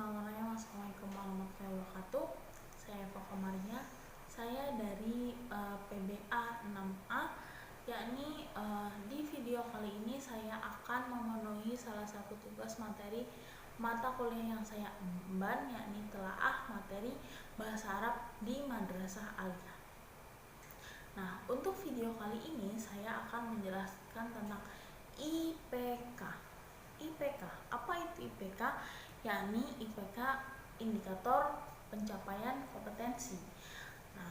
Bismillahirrahmanirrahim. Assalamualaikum warahmatullahi wabarakatuh. Saya Eva Komaria. Saya dari PBA 6A, yakni di video kali ini saya akan memenuhi salah satu tugas materi mata kuliah yang saya emban, yakni telaah materi bahasa Arab di Madrasah Aliyah. Nah, untuk video kali ini saya akan menjelaskan tentang IPK. IPK, apa itu IPK? Yakni IPK indikator pencapaian kompetensi. Nah,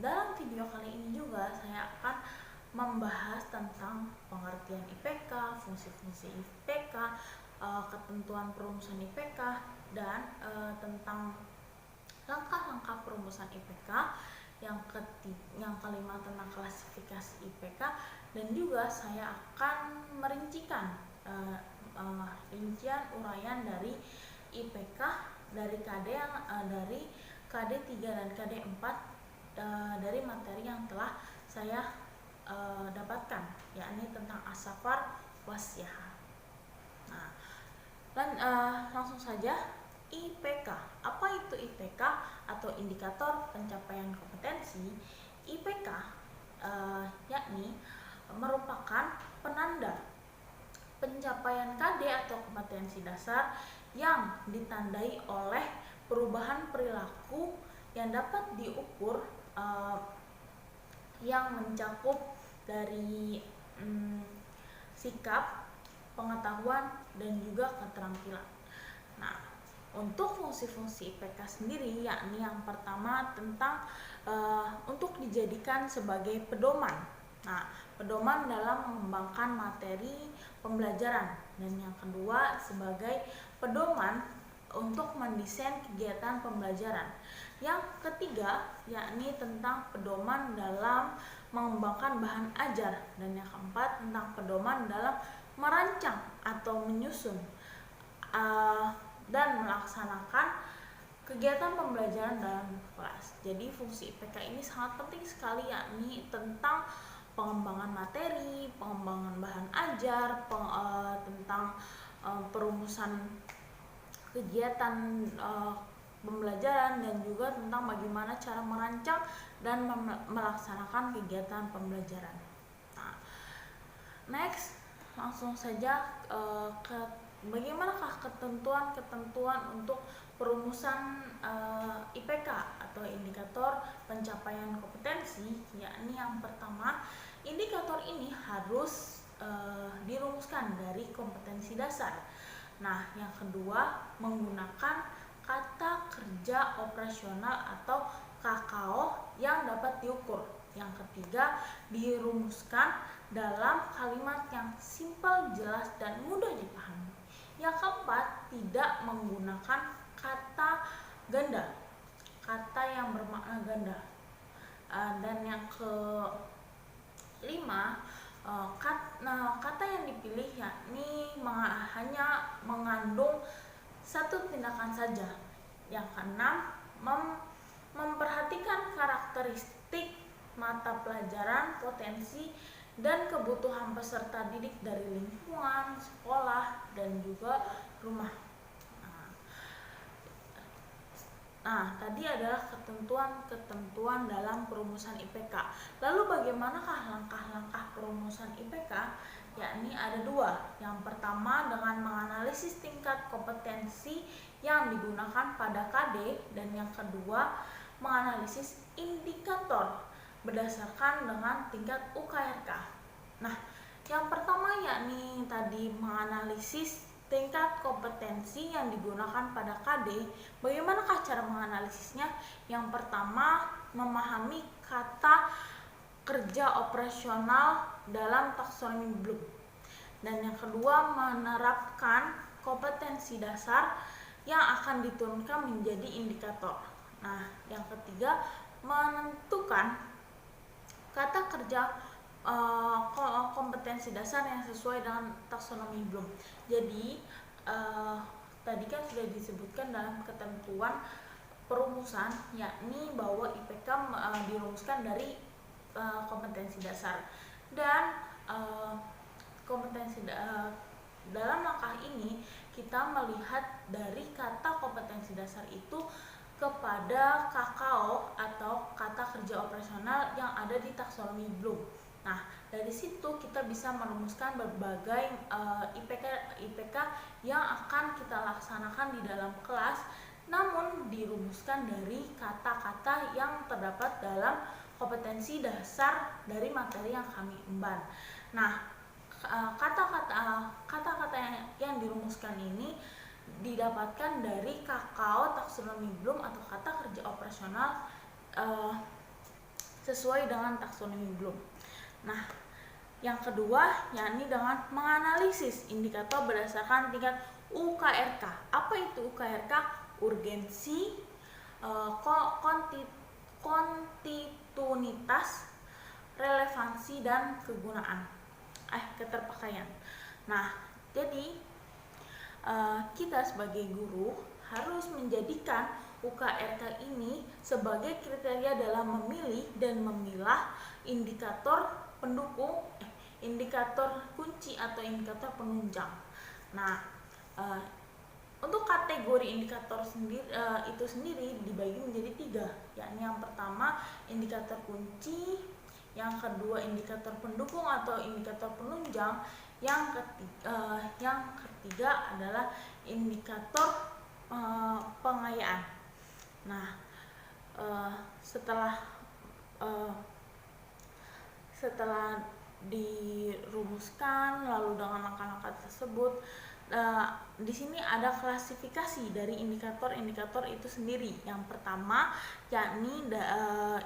dalam video kali ini juga saya akan membahas tentang pengertian IPK, fungsi-fungsi IPK, ketentuan perumusan IPK, dan tentang langkah-langkah perumusan IPK. Yang kelima tentang klasifikasi IPK, dan juga saya akan merincikan rincian uraian dari IPK dari dari KD 3 dan KD 4 dari materi yang telah saya dapatkan, yakni tentang as-safar was-siyahah. Nah, langsung saja. IPK, apa itu IPK atau indikator pencapaian kompetensi? IPK yakni merupakan penanda pencapaian KD atau kompetensi dasar yang ditandai oleh perubahan perilaku yang dapat diukur, yang mencakup dari sikap, pengetahuan, dan juga keterampilan. Nah, untuk fungsi-fungsi IPK sendiri, yakni yang pertama tentang untuk dijadikan sebagai pedoman. Nah, pedoman dalam mengembangkan materi pembelajaran, dan yang kedua sebagai pedoman untuk mendesain kegiatan pembelajaran. Yang ketiga yakni tentang pedoman dalam mengembangkan bahan ajar, dan yang keempat tentang pedoman dalam merancang atau menyusun dan melaksanakan kegiatan pembelajaran dalam kelas. Jadi fungsi IPK ini sangat penting sekali, yakni tentang pengembangan materi, pengembangan bahan ajar, tentang perumusan kegiatan pembelajaran, dan juga tentang bagaimana cara merancang dan melaksanakan kegiatan pembelajaran. Nah, next, langsung saja ke bagaimanakah ketentuan-ketentuan untuk perumusan IPK atau indikator pencapaian kompetensi, yakni yang pertama, indikator ini harus dirumuskan dari kompetensi dasar. Nah, yang kedua, menggunakan kata kerja operasional atau KKO yang dapat diukur. Yang ketiga, dirumuskan dalam kalimat yang simpel, jelas, dan mudah dipahami. Yang keempat, tidak menggunakan kata ganda, kata yang bermakna ganda. Dan yang kelima, kata yang dipilih yakni hanya mengandung satu tindakan saja. Yang keenam, memperhatikan karakteristik mata pelajaran, potensi, dan kebutuhan peserta didik dari lingkungan, sekolah, dan juga rumah. Nah, tadi adalah ketentuan dalam perumusan IPK. Lalu bagaimanakah langkah-langkah perumusan IPK? Yakni ada dua. Yang pertama dengan menganalisis tingkat kompetensi yang digunakan pada KD, dan yang kedua menganalisis indikator berdasarkan dengan tingkat UKRK. Nah, yang pertama yakni tadi menganalisis tingkat kompetensi yang digunakan pada KD. Bagaimanakah cara menganalisisnya? Yang pertama, memahami kata kerja operasional dalam taksonomi Bloom. Dan yang kedua, menerapkan kompetensi dasar yang akan diturunkan menjadi indikator. Nah, yang ketiga, menentukan kata kerja kompetensi dasar yang sesuai dengan taksonomi Bloom. Jadi tadi kan sudah disebutkan dalam ketentuan perumusan, yakni bahwa IPK dirumuskan dari kompetensi dasar, dan dalam langkah ini kita melihat dari kata dasar itu kepada KKO atau kata kerja operasional yang ada di taksonomi Bloom. Nah, dari situ kita bisa merumuskan berbagai IPK yang akan kita laksanakan di dalam kelas, namun dirumuskan dari kata-kata yang terdapat dalam kompetensi dasar dari materi yang kami emban. Nah, kata-kata yang dirumuskan ini didapatkan dari KKO taksonomi Bloom atau kata kerja operasional sesuai dengan taksonomi Bloom. Nah, yang kedua yakni dengan menganalisis indikator berdasarkan tingkat UKRK. Apa itu UKRK? Urgensi, kontinutitas, relevansi, dan keterpakaian. Nah, jadi kita sebagai guru harus menjadikan UKRK ini sebagai kriteria dalam memilih dan memilah indikator pendukung, indikator kunci atau indikator penunjang. Nah, untuk kategori indikator itu sendiri dibagi menjadi 3, yakni yang pertama indikator kunci, yang kedua indikator pendukung atau indikator penunjang, yang ketiga adalah indikator pengayaan. Nah, setelah dirumuskan lalu dengan langkah-langkah tersebut, di sini ada klasifikasi dari indikator-indikator itu sendiri. Yang pertama yakni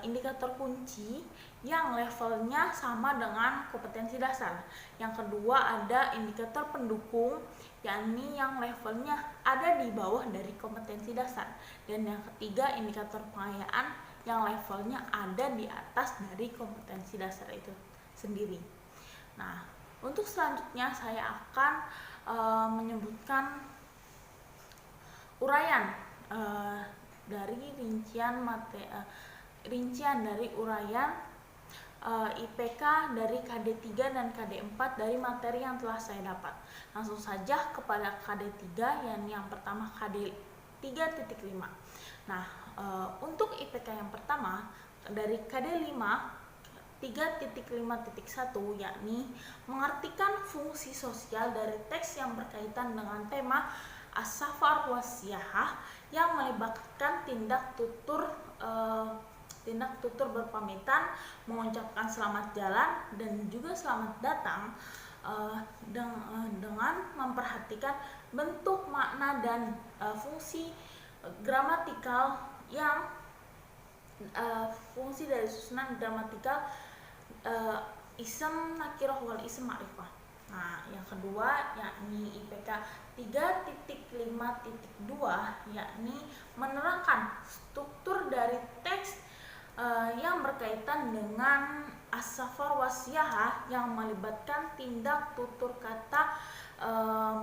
indikator kunci yang levelnya sama dengan kompetensi dasar. Yang kedua ada indikator pendukung, yakni yang levelnya ada di bawah dari kompetensi dasar. Dan yang ketiga indikator pengayaan yang levelnya ada di atas dari kompetensi dasar itu sendiri. Nah, untuk selanjutnya saya akan menyebutkan uraian dari rincian dari uraian IPK dari KD3 dan KD4 dari materi yang telah saya dapat. Langsung saja kepada KD3, yakni yang pertama KD 3.5. Nah, untuk IPK yang pertama dari KD 5 3.5.1 yakni mengartikan fungsi sosial dari teks yang berkaitan dengan tema as-safar was-siyahah yang melibatkan tindak tutur berpamitan, mengucapkan selamat jalan dan juga selamat datang, dengan memperhatikan bentuk, makna, dan fungsi gramatikal yang fungsi dari susunan gramatikal isem nakiroh wal isem ma'rifah. Nah, yang kedua yakni IPK 3.5.2 yakni menerangkan struktur dari teks yang berkaitan dengan as-safar was-siyahah yang melibatkan tindak tutur kata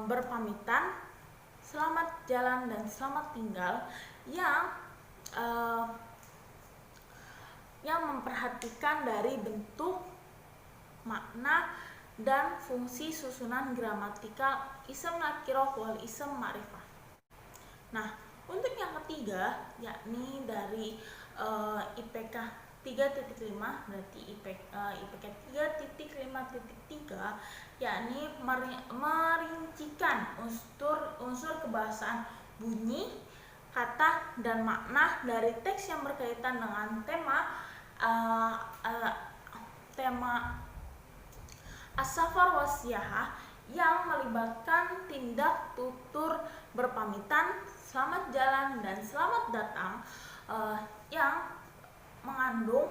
berpamitan, selamat jalan dan selamat tinggal yang memperhatikan dari bentuk, makna, dan fungsi susunan gramatikal isem nakiroh wal isem ma'rifah. Nah, untuk yang ketiga yakni dari IPK 3.5 berarti IPK 3.5.3 yakni merincikan unsur kebahasaan bunyi, kata, dan makna dari teks yang berkaitan dengan tema as-safar was-siyahah yang melibatkan tindak tutur berpamitan, selamat jalan dan selamat datang, yang mengandung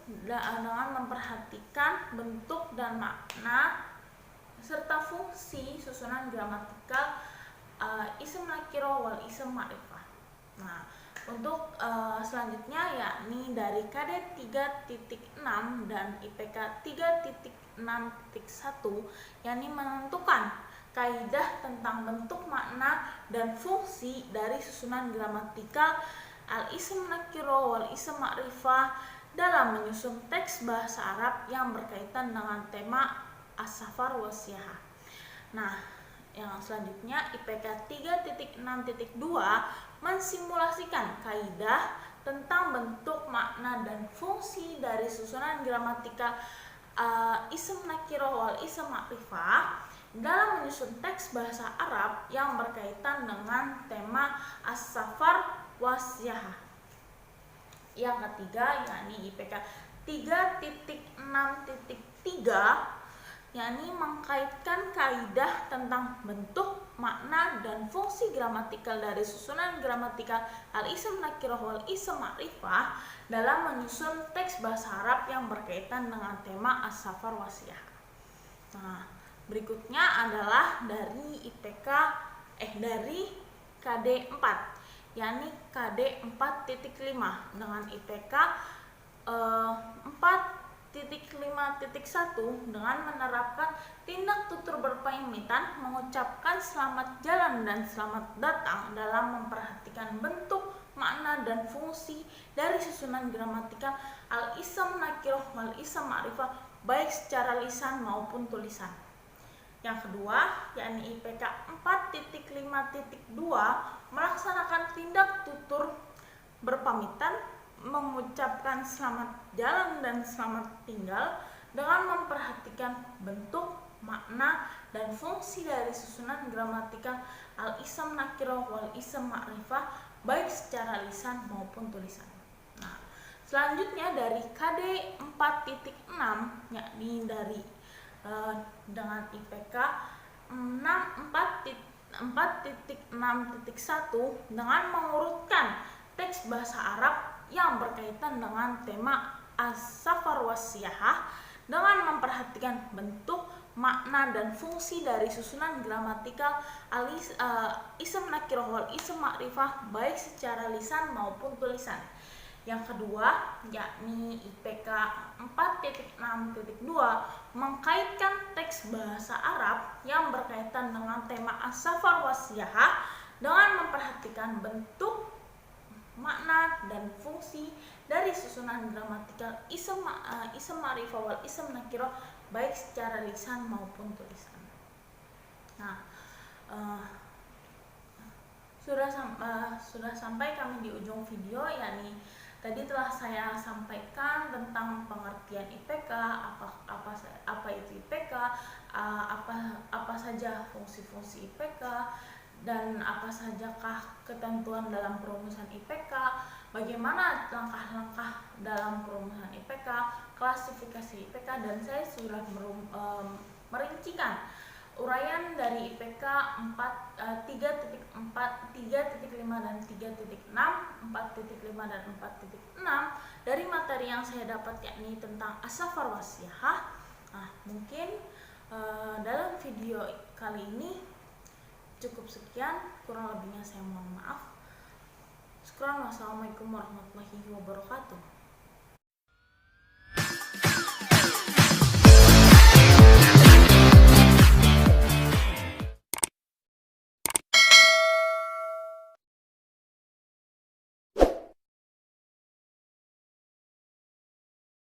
dengan memperhatikan bentuk dan makna serta fungsi susunan gramatikal isem nakiroh wal isem ma'rifah. Nah, untuk selanjutnya yakni dari KD 3.6 dan IPK 3.6.1 yakni menentukan kaidah tentang bentuk, makna, dan fungsi dari susunan gramatikal al-ism nakiroh wal ism ma'rifah dalam menyusun teks bahasa Arab yang berkaitan dengan tema as-safar was-siyahah. Nah, Yang selanjutnya IPK 3.6.2 mensimulasikan kaidah tentang bentuk, makna, dan fungsi dari susunan gramatikal ism nakirah wal ism ma'rifah dalam menyusun teks bahasa Arab yang berkaitan dengan tema as-safar was-siyahah. Yang ketiga yakni IPK 3.6.3 yakni mengkaitkan kaidah tentang bentuk, makna, dan fungsi gramatikal dari susunan gramatikal al-ism nakirah wal ism ma'rifah dalam menyusun teks bahasa Arab yang berkaitan dengan tema as-safar was-siyahah. Nah, berikutnya adalah dari dari KD 4 yakni KD 4.5 dengan IPK 4.5.1 dengan menerapkan tindak tutur berpamitan, mengucapkan selamat jalan dan selamat datang dalam memperhatikan bentuk, makna, dan fungsi dari susunan gramatikal al-ism nakirah wal ism ma'rifah baik secara lisan maupun tulisan. Yang kedua yakni IPK 4.5.2 melaksanakan tindak tutur berpamitan, mengucapkan selamat jalan dan selamat tinggal dengan memperhatikan bentuk, makna, dan fungsi dari susunan gramatikal al-ism nakirah wal ism ma'rifah baik secara lisan maupun tulisan. Nah, selanjutnya dari KD 4.6 yakni dari dengan IPK 4.6.1 dengan mengurutkan teks bahasa Arab yang berkaitan dengan tema as-safar was-siyahah dengan memperhatikan bentuk, makna, dan fungsi dari susunan gramatikal ism nakirah wal ism ma'rifah baik secara lisan maupun tulisan. Yang kedua yakni IPK 4.6.2 mengkaitkan teks bahasa Arab yang berkaitan dengan tema as-safar was-siyahah dengan memperhatikan bentuk, makna, dan fungsi dari susunan gramatikal ism ma'rifah wal ism nakirah baik secara lisan maupun tulisan. Nah, sudah sampai kami di ujung video, yakni tadi telah saya sampaikan tentang pengertian IPK, apa itu IPK, apa saja fungsi-fungsi IPK, dan apa sajakah ketentuan dalam perumusan IPK, bagaimana langkah-langkah dalam perumusan IPK, klasifikasi IPK, dan saya sudah merincikan uraian dari IPK 3.4, 3.5 dan 3.6, 4.5 dan 4.6 dari materi yang saya dapat yakni tentang as-safar was-siyahah. Nah, mungkin dalam video kali ini cukup sekian, kurang lebihnya saya mohon maaf. Assalamualaikum warahmatullahi wabarakatuh.